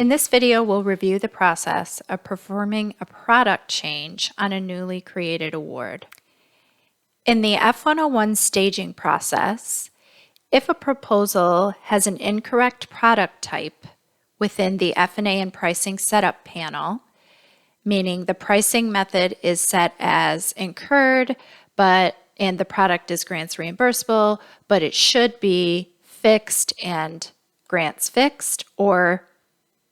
In this video, we'll review the process of performing a product change on a newly created award. In the F101 staging process, if a proposal has an incorrect product type within the F&A and pricing setup panel, meaning the pricing method is set as incurred, and the product is grants reimbursable, but it should be fixed and grants fixed, or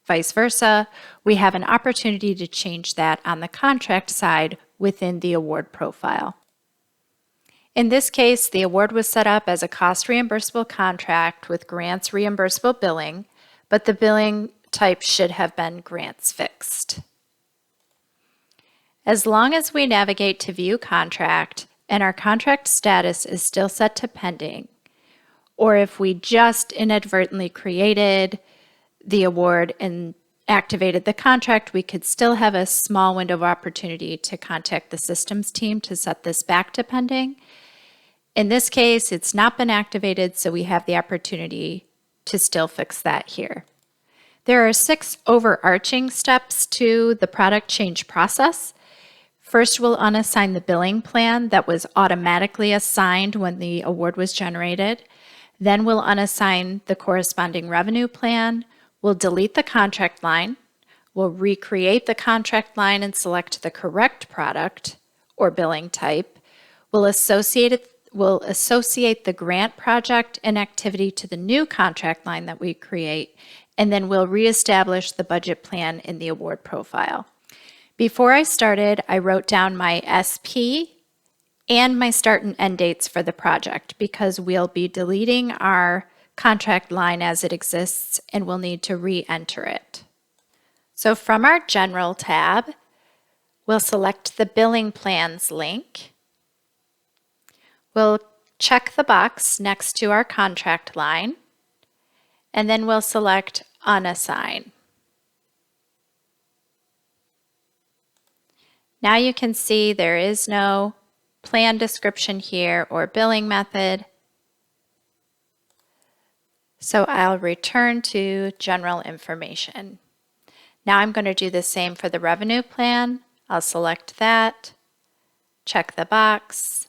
vice versa, we have an opportunity to change that on the contract side within the award profile. In this case, the award was set up as a cost reimbursable contract with grants reimbursable billing, but the billing type should have been grants fixed. As long as we navigate to view contract and our contract status is still set to pending, or if we just inadvertently created the award and activated the contract, we could still have a small window of opportunity to contact the systems team to set this back to pending. In this case, it's not been activated, so we have the opportunity to still fix that here. There are 6 overarching steps to the product change process. First, we'll unassign the billing plan that was automatically assigned when the award was generated. Then we'll unassign the corresponding revenue plan. We'll delete the contract line. We'll recreate the contract line and select the correct product or billing type. We'll associate the grant project and activity to the new contract line that we create, and then we'll reestablish the budget plan in the award profile. Before I started, I wrote down my SP and my start and end dates for the project because we'll be deleting our contract line as it exists and we'll need to re-enter it. So from our General tab, we'll select the Billing Plans link. We'll check the box next to our contract line, and then we'll select Unassign. Now you can see there is no plan description here or billing method. So I'll return to general information. Now I'm going to do the same for the revenue plan. I'll select that, check the box.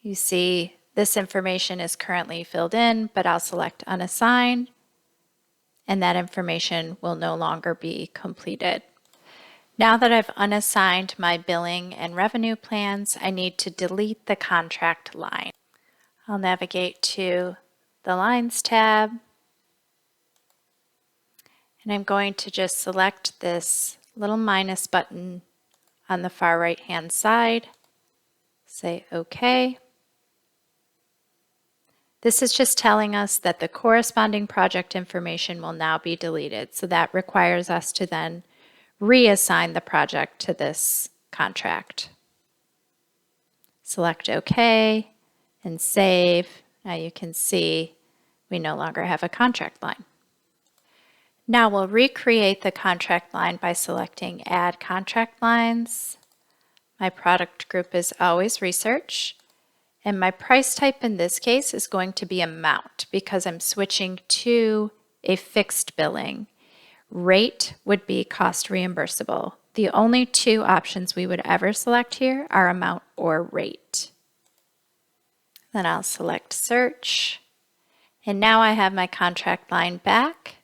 You see this information is currently filled in, but I'll select Unassign, and that information will no longer be completed. Now that I've unassigned my billing and revenue plans, I need to delete the contract line. I'll navigate to the Lines tab, and I'm going to just select this little minus button on the far right hand side, say OK. This is just telling us that the corresponding project information will now be deleted, so that requires us to then reassign the project to this contract. Select OK and save. Now you can see we no longer have a contract line. Now we'll recreate the contract line by selecting Add Contract Lines. My product group is always Research, and my price type in this case is going to be Amount because I'm switching to a fixed billing. Rate would be cost reimbursable. The only 2 options we would ever select here are amount or rate. Then I'll select Search, and now I have my contract line back,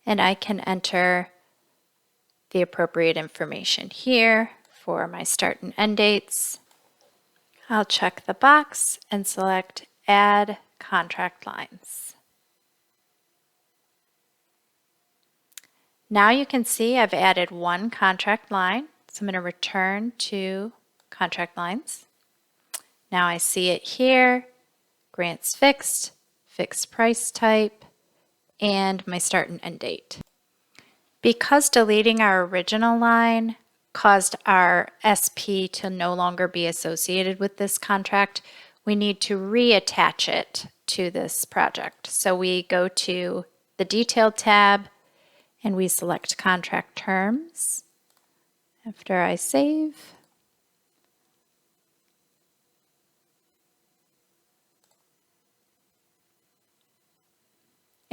and I can enter the appropriate information here for my start and end dates. I'll check the box and select Add Contract Lines. Now you can see I've added 1 contract line, so I'm going to return to contract lines. Now I see it here, grants fixed, fixed price type, and my start and end date. Because deleting our original line caused our SP to no longer be associated with this contract, we need to reattach it to this project. So we go to the Detailed tab, and we select Contract Terms. After I save,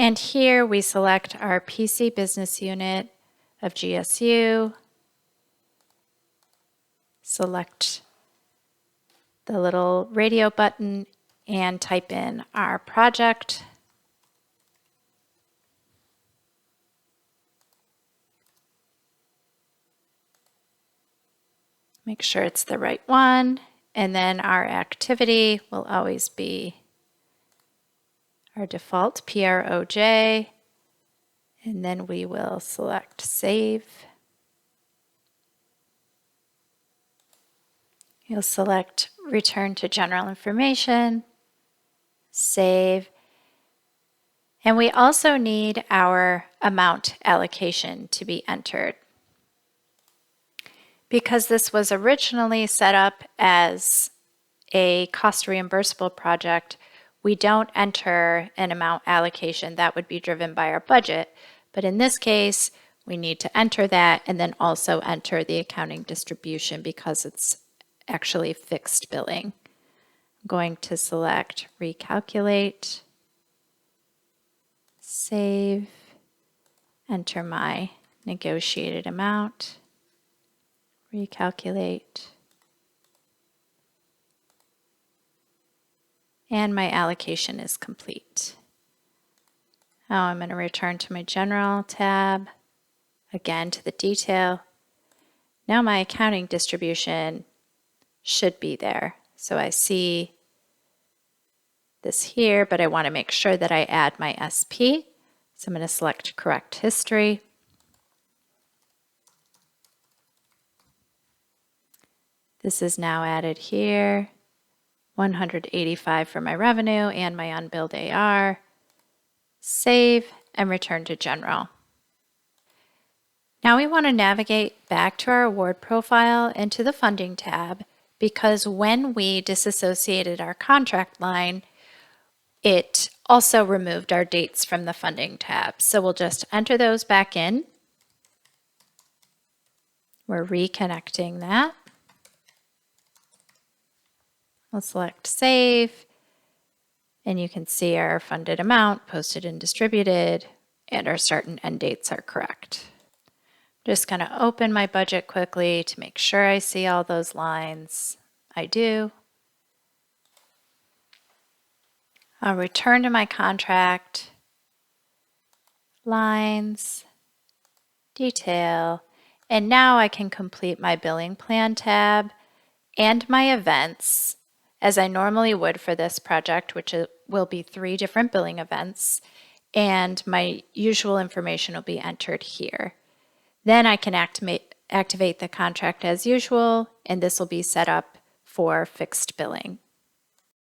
And here we select our PC business unit of GSU, select the little radio button and type in our project. Make sure it's the right one, and then our activity will always be our default PROJ, and then we will select Save. You'll select Return to General Information, Save, and we also need our amount allocation to be entered. Because this was originally set up as a cost reimbursable project, we don't enter an amount allocation. That would be driven by our budget. But in this case, we need to enter that and then also enter the accounting distribution because it's actually fixed billing. I'm going to select Recalculate, Save, enter my negotiated amount, recalculate, and my allocation is complete. Now I'm going to return to my General tab, again to the detail. Now my accounting distribution should be there. So I see this here, but I want to make sure that I add my SP. So I'm going to select Correct History. This is now added here, 185 for my revenue and my unbilled AR. Save and return to General. Now we want to navigate back to our award profile and to the Funding tab, because when we disassociated our contract line, it also removed our dates from the Funding tab. So we'll just enter those back in. We're reconnecting that. We'll select Save, and you can see our funded amount, posted and distributed, and our start and end dates are correct. I'm just going to open my budget quickly to make sure I see all those lines. I do. I'll return to my contract, lines, detail, and now I can complete my billing plan tab and my events as I normally would for this project, which will be 3 different billing events, and my usual information will be entered here. Then I can activate the contract as usual, and this will be set up for fixed billing.